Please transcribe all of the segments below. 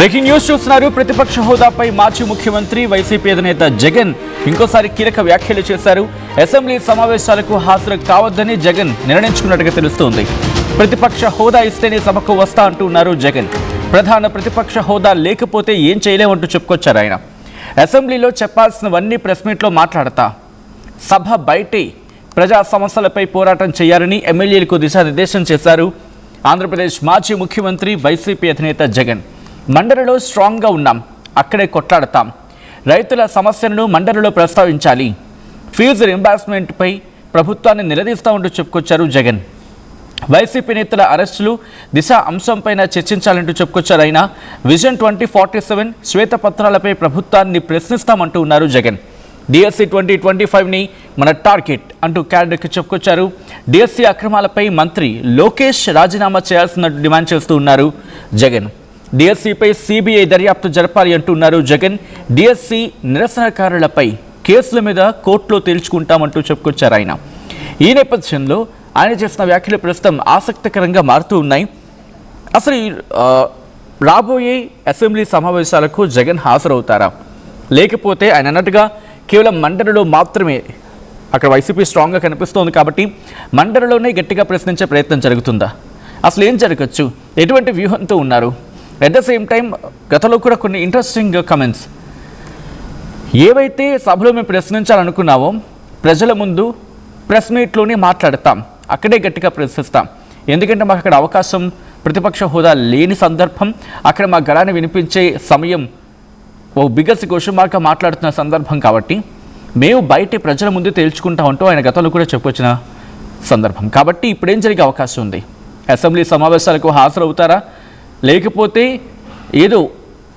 Breaking news చూస్తున్నారు. ప్రతిపక్ష హోదాపై మాజీ ముఖ్యమంత్రి వైసీపీ అధినేత జగన్ ఇంకోసారి కీలక వ్యాఖ్యలు చేశారు. అసెంబ్లీ సమావేశాలకు హాజరు కావద్దని జగన్ నిర్ణయించుకున్నట్టుగా తెలుస్తోంది. ప్రతిపక్ష హోదా ఇస్తేనే సభకు వస్తా అంటున్నారు జగన్. ప్రధాన ప్రతిపక్ష హోదా లేకపోతే ఏం చేయలేమంటూ చెప్పుకొచ్చారు ఆయన. అసెంబ్లీలో చెప్పాల్సినవన్నీ ప్రెస్ మీట్లో మాట్లాడతా, సభ బయటే ప్రజా సమస్యలపై పోరాటం చేయాలని ఎమ్మెల్యేలకు దిశానిర్దేశం చేశారు ఆంధ్రప్రదేశ్ మాజీ ముఖ్యమంత్రి వైసీపీ అధినేత జగన్. మండలిలో స్ట్రాంగ్గా ఉన్నాం, అక్కడే కొట్లాడతాం. రైతుల సమస్యలను మండలిలో ప్రస్తావించాలి. ఫీజు రింబర్స్మెంట్పై ప్రభుత్వాన్ని నిలదీస్తామంటూ చెప్పుకొచ్చారు జగన్. వైసీపీ నేతల అరెస్టులు, దిశ అంశంపైన చర్చించాలంటూ చెప్పుకొచ్చారు ఆయన. విజన్ 2047 శ్వేతపత్రాలపై ప్రభుత్వాన్ని ప్రశ్నిస్తామంటూ ఉన్నారు జగన్. డిఎస్సి 2025ని మన టార్గెట్ అంటూ క్యాడర్కి చెప్పుకొచ్చారు. డిఎస్సి అక్రమాలపై మంత్రి లోకేష్ రాజీనామా చేయాల్సినట్టు డిమాండ్ చేస్తూ ఉన్నారు జగన్. డిఎస్సిపై సిబిఐ దర్యాప్తు జరపాలి అంటున్నారు జగన్. డిఎస్సి నిరసనకారులపై కేసుల మీద కోర్టులో తేల్చుకుంటామంటూ చెప్పుకొచ్చారు ఆయన. ఈ నేపథ్యంలో ఆయన చేసిన వ్యాఖ్యలు ప్రస్తుతం ఆసక్తికరంగా మారుతూ ఉన్నాయి. అసలు రాబోయే అసెంబ్లీ సమావేశాలకు జగన్ హాజరవుతారా, లేకపోతే ఆయన అన్నట్టుగా కేవలం మండలిలో మాత్రమే, అక్కడ వైసీపీ స్ట్రాంగ్గా కనిపిస్తోంది కాబట్టి మండలిలోనే గట్టిగా ప్రశ్నించే ప్రయత్నం జరుగుతుందా, అసలు ఏం జరగచ్చు, ఎటువంటి వ్యూహంతో ఉన్నారు? అట్ ద సేమ్ టైం గతంలో కూడా కొన్ని ఇంట్రెస్టింగ్ కమెంట్స్, ఏవైతే సభలో మేము ప్రశ్నించాలనుకున్నామో ప్రజల ముందు ప్రెస్ మీట్లోనే మాట్లాడతాం, అక్కడే గట్టిగా ప్రశ్నిస్తాం, ఎందుకంటే మాకు అక్కడ అవకాశం, ప్రతిపక్ష హోదా లేని సందర్భం, అక్కడ మా గళాన్ని వినిపించే సమయం, ఓ బిగ్గెస్ట్ క్వశ్చన్ మార్క్గా మాట్లాడుతున్న సందర్భం కాబట్టి మేము బయట ప్రజల ముందు తేల్చుకుంటామంటూ ఆయన గతంలో కూడా చెప్పొచ్చిన సందర్భం. కాబట్టి ఇప్పుడేం జరిగే అవకాశం ఉంది? అసెంబ్లీ సమావేశాలకు హాజరవుతారా, లేకపోతే ఏదో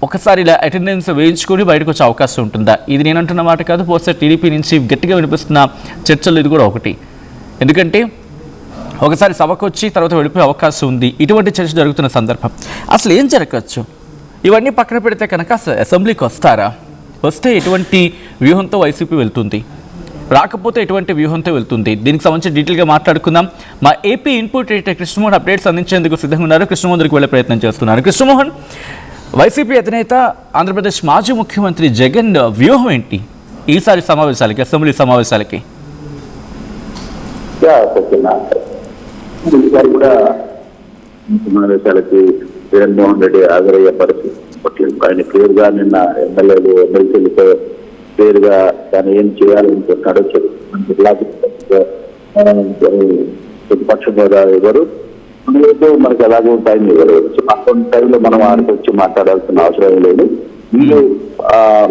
ఒకసారి ఇలా అటెండెన్స్ వేయించుకొని బయటకు వచ్చే అవకాశం ఉంటుందా? ఇది నేను అంటున్న మాట కాదు, పోతే టీడీపీ నుంచి గట్టిగా వినిపిస్తున్న చర్చలు ఇది కూడా ఒకటి. ఎందుకంటే ఒకసారి సభకు వచ్చి తర్వాత వెళ్ళిపోయే అవకాశం ఉంది. ఇటువంటి చర్చ జరుగుతున్న సందర్భం అసలు ఏం జరగచ్చు? ఇవన్నీ పక్కన పెడితే కనుక అసెంబ్లీకి వస్తారా, వస్తే ఎటువంటి వ్యూహంతో వైసీపీ వెళ్తుంది, రాకపోతే ఎటువంటి వ్యూహంతో వెళ్తుంది? దీనికి సంబంధించి డీటెయిల్గా మాట్లాడుకుందాం. మా AP input editor Krishnamohan updates అందించేందుకు సిద్ధంగా ఉన్నారు. కృష్ణమోహన్ దగ్గరికి వెళ్ళే ప్రయత్నం చేస్తున్నారు. కృష్ణమోహన్, వైసీపీ అధినేత ఆంధ్రప్రదేశ్ మాజీ ముఖ్యమంత్రి జగన్ వ్యూహం ఏంటి ఈసారి సమావేశాలకి, అసెంబ్లీ సమావేశాలకి? ఈసారి కూడా సమావేశాలకి జగన్మోహన్ రెడ్డి హాజరయ్యే పరిస్థితి. ఆయన క్లియర్గా నిన్న ఎమ్మెల్యేలు ఎమ్మెల్సీలతో క్లియర్గా దాన్ని ఏం చేయాలనుకుంటున్నాడో ప్రతిపక్షం మీద ఎవరు మనకి ఎలాగో టైం ఇవ్వరు. అటువంటి టైంలో మనం ఆడికి వచ్చి మాట్లాడాల్సిన అవసరం లేదు. వీళ్ళు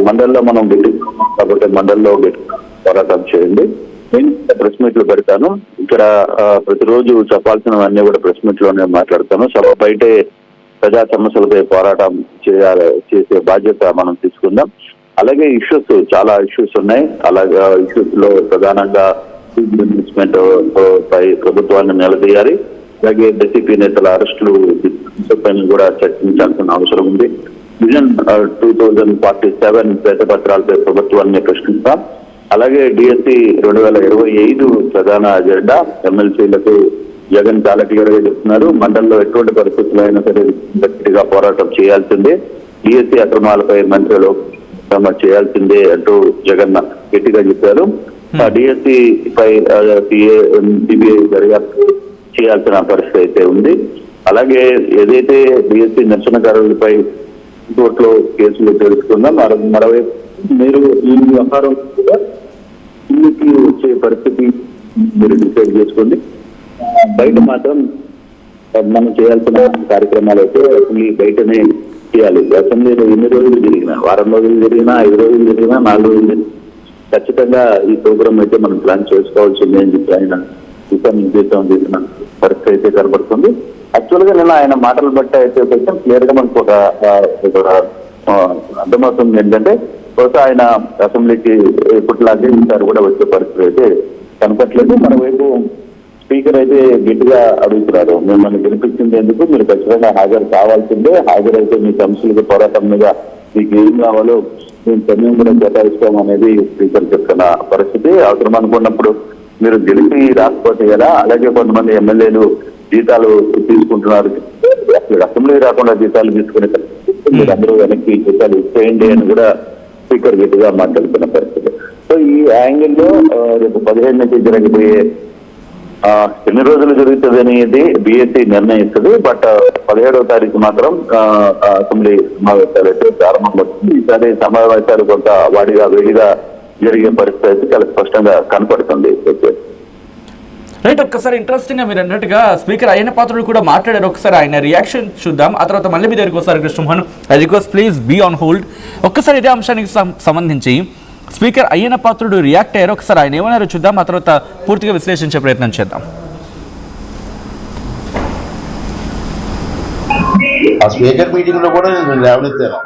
మండలిలో మనం గెలుస్తున్నాం కాబట్టి మండలిలో పోరాటం చేయండి. నేను ప్రెస్ మీట్లు పెడతాను. ఇక్కడ ప్రతిరోజు చెప్పాల్సినవన్నీ కూడా ప్రెస్ మీట్లోనే మాట్లాడతాను. సభ బయటే ప్రజా సమస్యలపై పోరాటం చేసే బాధ్యత మనం తీసుకుందాం. అలాగే చాలా ఇష్యూస్ ఉన్నాయి. అలాగే ఇష్యూస్ లో ప్రధానంగా ఇన్వెస్ట్మెంట్ పై ప్రభుత్వాన్ని నిలదీయాలి. అలాగే డీసీపీ నేతల అరెస్టులు పైన కూడా చర్చించాల్సిన అవసరం ఉంది. విజన్ 2047 శ్వేతపత్రాలపై ప్రభుత్వాన్ని ప్రశ్నిస్తాం. అలాగే డిఎస్సి 2025 ప్రధాన అజెండా. ఎమ్మెల్సీలకు జగన్ చాలా క్లియర్ గా చెప్తున్నారు, మండలిలో ఎటువంటి పరిస్థితులు అయినా సరే గట్టిగా పోరాటం చేయాల్సిందే, డిఎస్సి అక్రమాలపై మంత్రులు చేయాల్సిందే అంటూ జగన్ గట్టిగా చెప్పారు. డిఎస్సి పై సిబిఐ దర్యాప్తు చేయాల్సిన పరిస్థితి అయితే ఉంది. అలాగే ఏదైతే డిఎస్సి నిరసనకారులపై కోర్టులో కేసులు తెలుసుకుందాం. మరోవైపు మీరు ఈ వ్యవహారం కూడా ఇంటికి వచ్చే పరిస్థితి మీరు డిసైడ్ చేసుకోండి. బయట మాత్రం మనం చేయాల్సిన కార్యక్రమాలు అయితే అసెంబ్లీ బయటనే చేయాలి. అసెంబ్లీలో ఎన్ని రోజులు జరిగినా, వారం రోజులు జరిగినా, 5 రోజులు జరిగినా, 4 రోజులు జరిగినా ఖచ్చితంగా ఈ ప్రోగ్రామ్ అయితే మనం ప్లాన్ చేసుకోవాల్సిందే అని చెప్పి ఆయన నిర్దేశం చేసిన పరిస్థితి అయితే కనబడుతుంది. యాక్చువల్ గా నిన్న ఆయన మాటలు బట్టి అయితే కొంచెం క్లియర్ గా మనకు ఒక అర్థమవుతుంది ఏంటంటే బహుశా ఆయన అసెంబ్లీకి ఇప్పటిలాగే ఈసారి కూడా వచ్చే పరిస్థితి అయితే కనపట్లేదు. మరోవైపు స్పీకర్ అయితే గట్టిగా అడుగుతున్నారు, మిమ్మల్ని గెలిపించింది ఎందుకు, మీరు ఖచ్చితంగా హాజరు కావాల్సిందే, హాజరైతే మీ సమస్యలకు పోరాటం మీద మీకు ఏం కావాలో మేము సమయం కూడా కేటాయిస్తాం అనేది స్పీకర్ చెప్తున్న పరిస్థితి. అవసరం అనుకున్నప్పుడు మీరు గెలిపి రాకపోతే కదా. అలాగే కొంతమంది ఎమ్మెల్యేలు జీతాలు తీసుకుంటున్నారు, అసెంబ్లీ రాకుండా జీతాలు తీసుకునే మీరు అందరూ వెనక్కి చేయండి అని కూడా స్పీకర్ గట్టిగా మాట్లాడుతున్న పరిస్థితి. సో ఈ యాంగిల్లో రేపు 15 నుంచి జరగబోయే ఎన్ని రోజులు జరుగుతుంది అనేది బీఎస్సీ నిర్ణయిస్తుంది. బట్ 17వ తారీఖు మాత్రం అసెంబ్లీ సమావేశాలు అయితే ప్రారంభమవుతుంది. ఈసారి సమావేశాలు కొంత వేడిగా జరిగే పరిస్థితి చాలా స్పష్టంగా కనపడుతుంది. రైట్, ఒక్కసారి ఇంట్రెస్టింగ్ గా మీరు అన్నట్టుగా స్పీకర్ అయ్యన్న పాత్రుడు కూడా మాట్లాడారు. ఒకసారి ఆయన రియాక్షన్ చూద్దాం, ఆ తర్వాత మళ్ళీ మీ దగ్గరికి వస్తారు Krishnamohan. I request please be on hold. ఒక్కసారి ఇదే అంశానికి సంబంధించి స్పీకర్ అయ్యన్న పాత్రుడు రియాక్ట్ అయ్యారు. ఒకసారి ఆయన ఏమన్నారో చూద్దాం, ఆ తర్వాత పూర్తిగా విశ్లేషించే ప్రయత్నం చేద్దాం. ఆ స్పీకర్ మీటింగ్ లో కూడా నేను లేవనెత్తాను.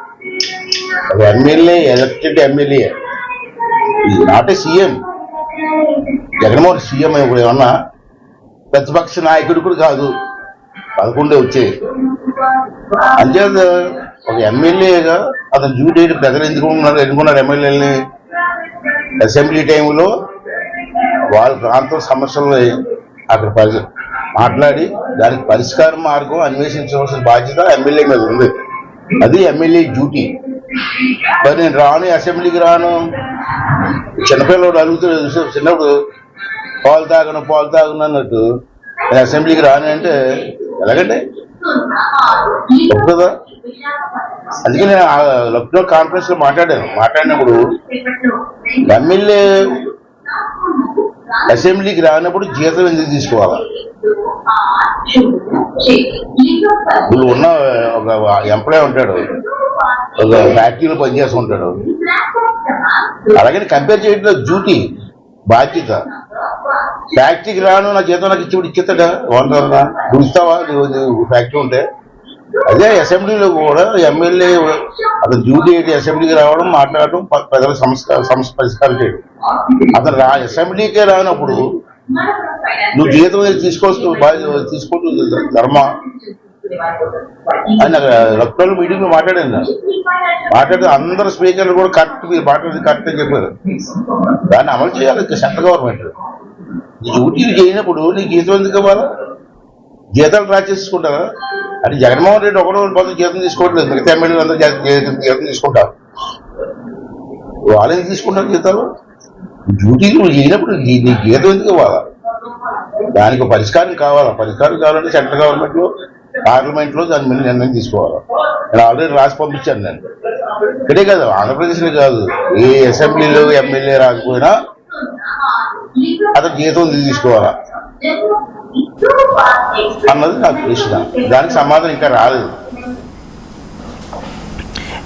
MLA, elected MLA, not a CM. Jaganmohan CM ఇప్పుడు ఏమన్నా ప్రతిపక్ష నాయకుడు కూడా కాదు, 11 వచ్చాయి. అంచేత ఒక ఎమ్మెల్యేగా అతను డ్యూటీ ప్రజలు ఎన్నుకున్నారు ఎమ్మెల్యేలని. అసెంబ్లీ టైంలో వాళ్ళ ప్రాంతం సమస్యలు అక్కడ మాట్లాడి దానికి పరిష్కార మార్గం అన్వేషించవలసిన బాధ్యత ఎమ్మెల్యే మీద ఉంది. అది ఎమ్మెల్యే డ్యూటీ. మరి నేను రాను, అసెంబ్లీకి రాను, చిన్నపిల్లడు అడుగుతాడు, చిన్నప్పుడు పాలు తాగను అన్నట్టు నేను అసెంబ్లీకి రాను అంటే ఎలాగండి ఒప్పుదా? అందుకే నేను లక్నో కాన్ఫరెన్స్ లో మాట్లాడినప్పుడు ఎమ్మెల్యే అసెంబ్లీకి రానప్పుడు జీతం ఎందుకు తీసుకోవాలా? వీళ్ళు ఉన్న ఒక ఎంప్లాయ్ ఉంటాడు, ఒక ఫ్యాక్టరీలో పనిచేస్తుంటాడు, అలాగని కంపేర్ చేయడం డ్యూటీ, బాధ్యత. ఫ్యాక్టరీకి రాను, నా జీతం నాకు ఇచ్చేస్తాడా? వందన్నా నువ్వు ఇస్తావా ఫ్యాక్టరీ ఉంటే? అదే అసెంబ్లీలో కూడా ఎమ్మెల్యే అతను డ్యూటీ ఏంటి, అసెంబ్లీకి రావడం, మాట్లాడటం, ప్రజల సమస్య పరిష్కారం చేయడం. అతను అసెంబ్లీకే రానప్పుడు నువ్వు జీతం తీసుకోవచ్చు ధర్మ అని లక్నోలో మీటింగ్ లో మాట్లాడితే అందరు స్పీకర్లు కూడా కరెక్ట్, మీరు మాట్లాడేది కరెక్ట్ అని చెప్పారు. దాన్ని అమలు చేయాలి సెంట్రల్ గవర్నమెంట్. నీ డ్యూటీలు చేయనప్పుడు నీకు జీతం ఎందుకు ఇవ్వాలా? జీతాలు డ్రా చేసుకుంటారా? అంటే జగన్మోహన్ రెడ్డి ఒకటో పోతే జీతం తీసుకోవట్లేదు, మిగతా ఎమ్మెల్యేలు అందరూ జీతం తీసుకుంటారు. వాళ్ళని తీసుకుంటారు జీతాలు. డ్యూటీలు నువ్వు చేయనప్పుడు నీ జీతం ఎందుకు ఇవ్వాలా? దానికి పరిష్కారం కావాలంటే సెంట్రల్ గవర్నమెంట్ లో, పార్లమెంట్ లో దాని మీద నిర్ణయం తీసుకోవాలి. నేను ఆల్రెడీ రాసి పంపించాను. నేను ఇక్కడే కాదు, ఆంధ్రప్రదేశ్లో కాదు, ఏ అసెంబ్లీలో ఎమ్మెల్యే రాకపోయినా అతను జీతం తీసుకోవాలా అన్నది నాకు ప్రశ్న. దానికి సమాధానం ఇంకా రాలేదు.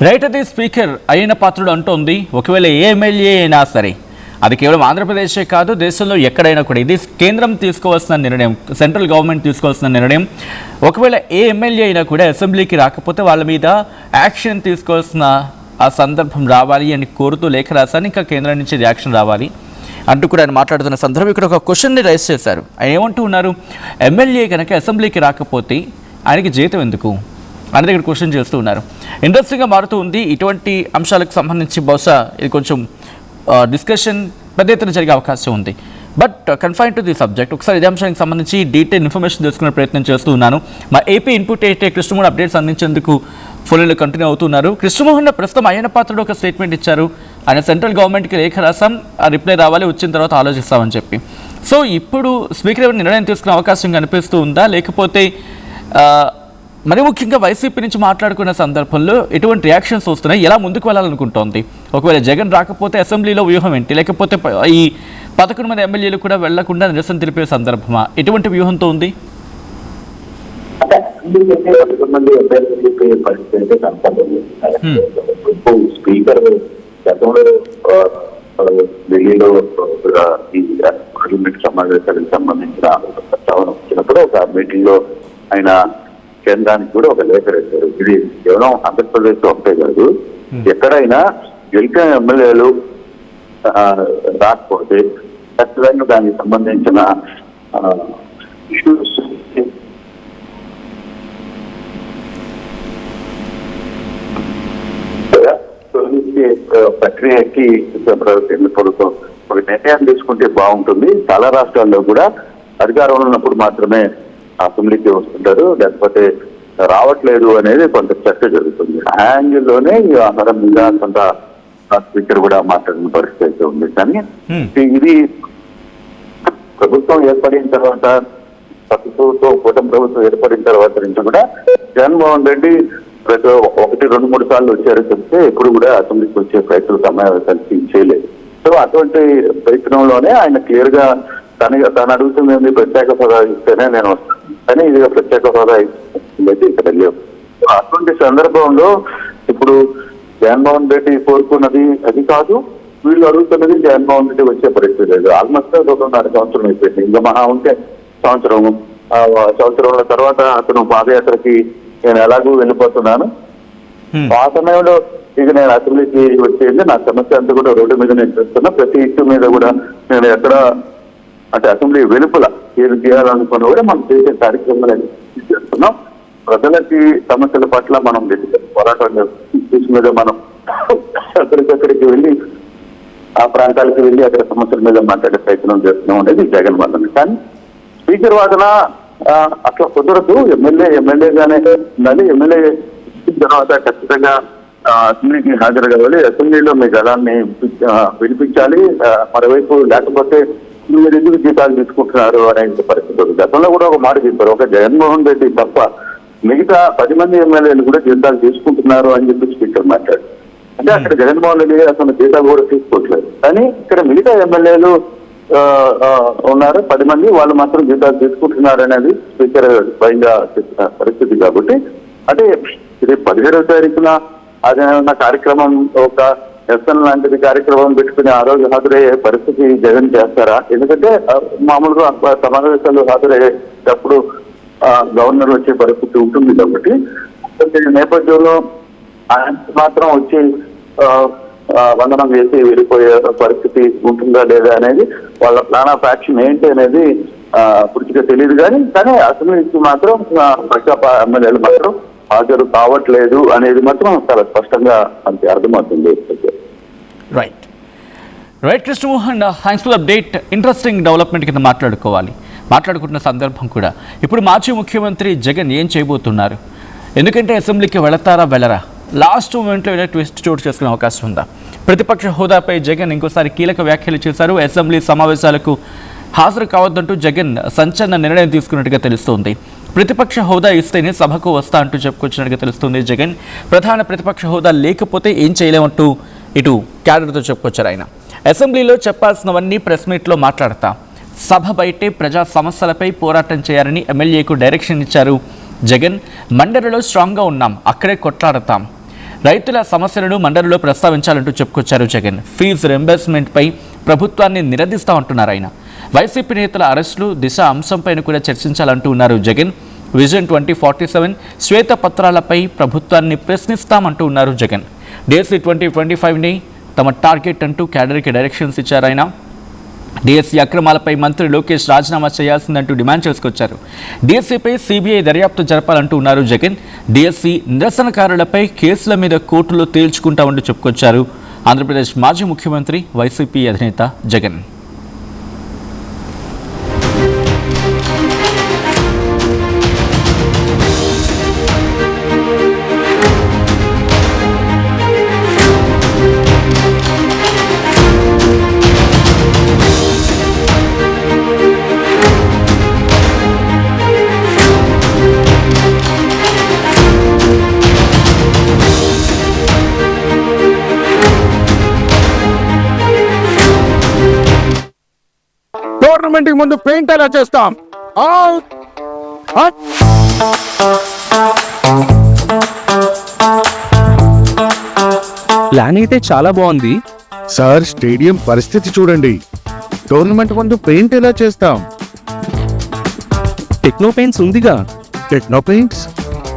రైట్, అది స్పీకర్ అయ్యన్న పాత్రుడు అంటోంది. ఒకవేళ ఏ ఎమ్మెల్యే అయినా సరే, అది కేవలం ఆంధ్రప్రదేశే కాదు, దేశంలో ఎక్కడైనా కూడా ఇది కేంద్రం తీసుకోవాల్సిన నిర్ణయం, సెంట్రల్ గవర్నమెంట్ తీసుకోవాల్సిన నిర్ణయం. ఒకవేళ ఏ ఎమ్మెల్యే అయినా కూడా అసెంబ్లీకి రాకపోతే వాళ్ళ మీద యాక్షన్ తీసుకోవాల్సిన ఆ సందర్భం రావాలి అని కోరుతూ లేఖ రాశాను. ఇంకా కేంద్రం నుంచి యాక్షన్ రావాలి అంటూ కూడా ఆయన మాట్లాడుతున్న సందర్భం ఇక్కడ ఒక క్వశ్చన్ని రైజ్ చేశారు. ఆయన ఏమంటూ ఉన్నారు, ఎమ్మెల్యే కనుక అసెంబ్లీకి రాకపోతే ఆయనకి జీతం ఎందుకు అని దగ్గర క్వశ్చన్ చేస్తూ ఉన్నారు. ఇంట్రెస్టింగ్గా మారుతూ ఉంది. ఇటువంటి అంశాలకు సంబంధించి బహుశా ఇది కొంచెం డిస్కషన్ పెద్ద ఎత్తున జరిగే అవకాశం ఉంది. But confine to the subject. ఒకసారి ఇదే అంశానికి సంబంధించి డీటెయిల్ ఇన్ఫర్మేషన్ తెలుసుకునే ప్రయత్నం చేస్తూ ఉన్నాను. మా ఏపీ ఇన్పుట్ అయితే కృష్ణమోహన్ అప్డేట్స్ అందించేందుకు ఫోన్లో కంటిన్యూ అవుతున్నారు. కృష్ణమోహన్ ప్రస్తుతం అయ్యన్న పాత్రుడు ఒక స్టేట్మెంట్ ఇచ్చారు. ఆయన సెంట్రల్ గవర్నమెంట్కి లేఖ రాసాం, ఆ రిప్లై రావాలి, వచ్చిన తర్వాత ఆలోచిస్తామని చెప్పి. సో ఇప్పుడు స్పీకర్ ఎవరు నిర్ణయం తీసుకునే అవకాశం కనిపిస్తూ ఉందా, లేకపోతే మరి ముఖ్యంగా వైసీపీ నుంచి మాట్లాడుకున్న సందర్భంలో ఎటువంటి రియాక్షన్స్ వస్తున్నాయి, ఎలా ముందుకు వెళ్ళాలనుకుంటోంది? ఒకవేళ జగన్ రాకపోతే అసెంబ్లీలో వ్యూహం ఏంటి, లేకపోతే ఈ 11 మంది ఎమ్మెల్యేలు కూడా వెళ్లకుండా నిరసన తెలిపే సందర్భమా, ఎటువంటి వ్యూహంతో ఉంది? స్పీకర్ గతంలో ఢిల్లీలో ఈ పార్లమెంట్ సమావేశాలకు సంబంధించిన ప్రస్తావన వచ్చినప్పుడు ఒక మీటింగ్ లో ఆయన కేంద్రానికి కూడా ఒక లేఖ రాశారు. ఇది కేవలం ఆంధ్రప్రదేశ్ లో ఒకటే కాదు, ఎక్కడైనా గెలిచిన ఎమ్మెల్యేలు రాకపోతే ఖచ్చితంగా దానికి సంబంధించిన ఇష్యూస్ ప్రక్రియకి ప్రభుత్వం ఒక నిర్ణయం తీసుకుంటే బాగుంటుంది. చాలా రాష్ట్రాల్లో కూడా అధికారంలో ఉన్నప్పుడు మాత్రమే అసెంబ్లీకి వస్తుంటారు, లేకపోతే రావట్లేదు అనేది కొంత చర్చ జరుగుతుంది. ఆ యాంగిల్లోనే ఈ ఆహారం మీద కొంత స్పీకర్ కూడా మాట్లాడిన పరిస్థితి అయితే ఉంది. కానీ ఇది ప్రభుత్వం ఏర్పడిన తర్వాత, కూటమి ప్రభుత్వం ఏర్పడిన తర్వాత నుంచి కూడా జగన్మోహన్ రెడ్డి ప్రతి 1-2-3 సార్లు వచ్చారు చెప్తే ఎప్పుడు కూడా అసెంబ్లీకి వచ్చే ప్రయత్నం సమావేశానికి చేయలేదు. సో అటువంటి ప్రయత్నంలోనే ఆయన క్లియర్ గా తను అడుగుతుంది ప్రత్యేక హోదా ఇస్తేనే నేను వస్తాను, కానీ ఇది ప్రత్యేక హోదా ఇస్తే ఇక్కడ లేవు. అటువంటి సందర్భంలో ఇప్పుడు జగన్మోహన్ రెడ్డి కోరుకున్నది అది కాదు, వీళ్ళు అడుగుతున్నది జగన్మోహన్ రెడ్డి వచ్చే పరిస్థితి లేదు. ఆల్మోస్ట్ 1.5 సంవత్సరం అయిపోయింది. ఇంకా మహా ఉంటే సంవత్సరంలో తర్వాత అతను పాదయాత్రకి నేను ఎలాగూ వెళ్ళిపోతున్నాను. ఆ సమయంలో ఇక నేను అసెంబ్లీకి వచ్చేది నా సమస్య అంతా కూడా రోడ్డు మీద నేను చేస్తున్నా. ప్రతి ఇష్యూ మీద కూడా నేను ఎక్కడ అంటే అసెంబ్లీ వెలుపల ఏది చేయాలనుకున్నా కూడా మనం చేసే కార్యక్రమాలు చేస్తున్నాం. ప్రజలకి సమస్యల పట్ల మనం పోరాటం మీద మనం ఎక్కడికక్కడికి వెళ్ళి ఆ ప్రాంతాలకు వెళ్ళి అక్కడ సమస్యల మీద మాట్లాడే ప్రయత్నం చేస్తున్నాం అనేది జగన్ వాదన. కానీ స్పీకర్ వాదన అట్లా కుదరదు. ఎమ్మెల్యేగానే ఉండాలి. ఎమ్మెల్యే తర్వాత ఖచ్చితంగా అసెంబ్లీకి హాజరు కావాలి, అసెంబ్లీలో మీ గళాన్ని వినిపించాలి. మరోవైపు లేకపోతే మీరు ఎందుకు జీతాలు తీసుకుంటున్నారు అనే పరిస్థితి. గతంలో కూడా ఒక మాట చెప్పారు, ఒక జగన్మోహన్ రెడ్డి తప్ప మిగతా 10 మంది ఎమ్మెల్యేలు కూడా జీతాలు తీసుకుంటున్నారు అని చెప్పి స్పీకర్ మాట్లాడు. అంటే అక్కడ జగన్మోహన్ రెడ్డి అసలు జీతాలు కూడా తీసుకోవట్లేదు. కానీ ఇక్కడ మిగతా ఎమ్మెల్యేలు ఉన్నారు 10 మంది, వాళ్ళు మాత్రం జీతాలు తీసుకుంటున్నారు అనేది స్పీకర్ స్వయంగా చెప్పిన పరిస్థితి. కాబట్టి అంటే ఇది 17వ తారీఖున అదేమన్నా కార్యక్రమం ఒక ఎస్ఎన్ లాంటిది కార్యక్రమం పెట్టుకుని ఆ రోజు హాజరయ్యే పరిస్థితి జగన్ చేస్తారా? ఎందుకంటే మామూలుగా సమావేశాలు హాజరయ్యేటప్పుడు గవర్నర్ వచ్చే పరిస్థితి ఉంటుంది. కాబట్టి నేపథ్యంలో ఆయన మాత్రం వచ్చి వందనం చేసి వెళ్ళిపోయే పరిస్థితి ఉంటుందా లేదా అనేది వాళ్ళ ప్లాన్ ఆఫ్ యాక్షన్ ఏంటి అనేది పూర్తిగా తెలియదు. కానీ అసెంబ్లీకి మాత్రం ప్రజా ఎమ్మెల్యేలు మాత్రం హాజరు కావట్లేదు అనేది మాత్రం చాలా స్పష్టంగా మనకి అర్థమవుతుంది. Right Krishnamohan, thanks for update. Interesting development కింద మాట్లాడుకుంటున్న సందర్భం కూడా ఇప్పుడు మాజీ ముఖ్యమంత్రి జగన్ ఏం చేయబోతున్నారు? ఎందుకంటే అసెంబ్లీకి వెళ్ళరా? లాస్ట్ మూమెంట్లో ఏదైనా ట్విస్ట్ చోటు చేసుకునే అవకాశం ఉందా? ప్రతిపక్ష హోదాపై జగన్ ఇంకోసారి కీలక వ్యాఖ్యలు చేశారు. అసెంబ్లీ సమావేశాలకు హాజరు కావద్దంటూ జగన్ సంచలన నిర్ణయం తీసుకున్నట్టుగా తెలుస్తోంది. ప్రతిపక్ష హోదా ఇస్తేనే సభకు వస్తా అంటూ చెప్పుకొచ్చినట్టుగా తెలుస్తుంది జగన్. ప్రధాన ప్రతిపక్ష హోదా లేకపోతే ఏం చేయలేమంటూ ఇటు క్యాడర్తో చెప్పుకొచ్చారు ఆయన. అసెంబ్లీలో చెప్పాల్సినవన్నీ ప్రెస్ మీట్లో మాట్లాడతా, సభ బయటే ప్రజా సమస్యలపై పోరాటం చేయాలని ఎమ్మెల్యేకు డైరెక్షన్ ఇచ్చారు జగన్. మండలిలో స్ట్రాంగ్గా ఉన్నాం, అక్కడే కొట్లాడతాం, రైతుల సమస్యలను మండలిలో ప్రస్తావించాలంటూ చెప్పుకొచ్చారు జగన్. ఫీజు రింబర్స్మెంట్పై ప్రభుత్వాన్ని నిలదీస్తామంటున్నారు ఆయన. వైసీపీ నేతల అరెస్టులు, దిశ అంశంపైన కూడా చర్చించాలంటూ ఉన్నారు జగన్. విజన్ 2047 శ్వేతపత్రాలపై ప్రభుత్వాన్ని ప్రశ్నిస్తామంటూ ఉన్నారు జగన్. డిఎస్సి 2025ని తమ టార్గెట్ అంటూ క్యాడర్కి డైరెక్షన్స్ ఇచ్చారు ఆయన. డిఎస్సి అక్రమాలపై మంత్రి లోకేష్ రాజీనామా చేయాల్సిందంటూ డిమాండ్ చేసుకొచ్చారు. డిఎస్సిపై సిబిఐ దర్యాప్తు జరపాలంటూ ఉన్నారు జగన్. డిఎస్సి నిరసనకారులపై కేసుల మీద కోర్టులో తేల్చుకుంటామంటూ చెప్పుకొచ్చారు ఆంధ్రప్రదేశ్ మాజీ ముఖ్యమంత్రి వైసీపీ అధినేత జగన్. టోర్నమెంట్ కి ముందు పెయింట్ ఎలా చేస్తాం? ప్లాన్ అయితే చాలా బాగుంది సార్. స్టేడియం పరిస్థితి చూడండి. టోర్నమెంట్ ముందు పెయింట్ ఎలా చేస్తాం? టెక్నో పెయింట్స్ ఉందిగా. Techno paints,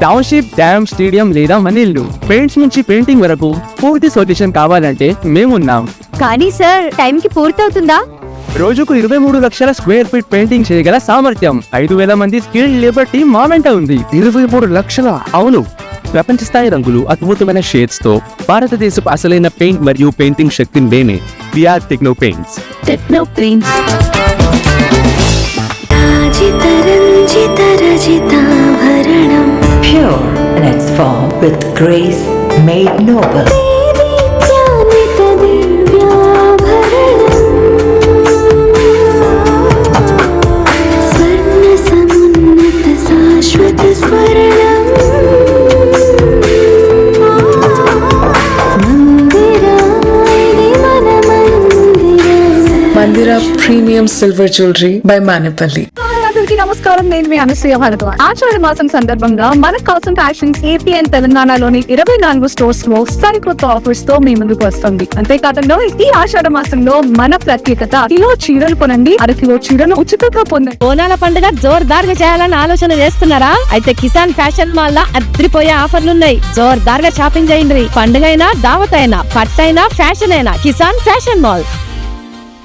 township, dam, stadium లేదా మనీళ్ళు, పెయింట్స్ నుంచి పెయింటింగ్ వరకు పూర్తి సొల్యూషన్ కావాలంటే మేమున్నాం. కానీ సార్, టైంకి పూర్తవుతుందా? రోజుకు 23 లక్షల స్క్వేర్ ఫీట్ పెయింటింగ్ చేయగల సామర్థ్యం, 5,000 మంది స్కిల్డ్ లేబర్ టీమ్ మా వెంట ఉంది. 23 లక్షల? అవును. ప్రపంచ స్థాయి రంగులు, అద్భుతమైన షేడ్స్ తో భారతదేశపు అసలైన పెయింట్ మరియు పెయింటింగ్ శక్తిని మేమే. We are techno paints. Techno paints. pure in its form with grace made noble. Mandira Premium Silver Jewelry by Manipali. అందరికీ నమస్కారం. నేను మీ అనసూయ భరద్వాజ్. ఆషాఢ మాసం సందర్భంగా మన కాసన్ ఫ్యాషన్స్ ఏపీ అండ్ తెలంగాణలోని 24 స్టోర్స్ లో సరికొత్త ఆఫర్స్ తో మీ ముందుకు వస్తుంది. అంతేకాదంలో ఈ ఆషాఢ మాసంలో మన ప్రత్యేకత కిలో చీరలు కొనండి, అరకిలో చీరలు ఉచితంగా పొందండి. బోనాల పండుగ జోర్దార్గా చేయాలని ఆలోచన చేస్తున్నారా? అయితే కిసాన్ ఫ్యాషన్ మాల్ లా అద్రిపోయే ఆఫర్లున్నాయి. జోర్దార్గా షాపింగ్ చేయండి. పండుగ అయినా దావత్ అయినా పట్టు అయినా ఫ్యాషన్ అయినా కిసాన్ ఫ్యాషన్ మాల్.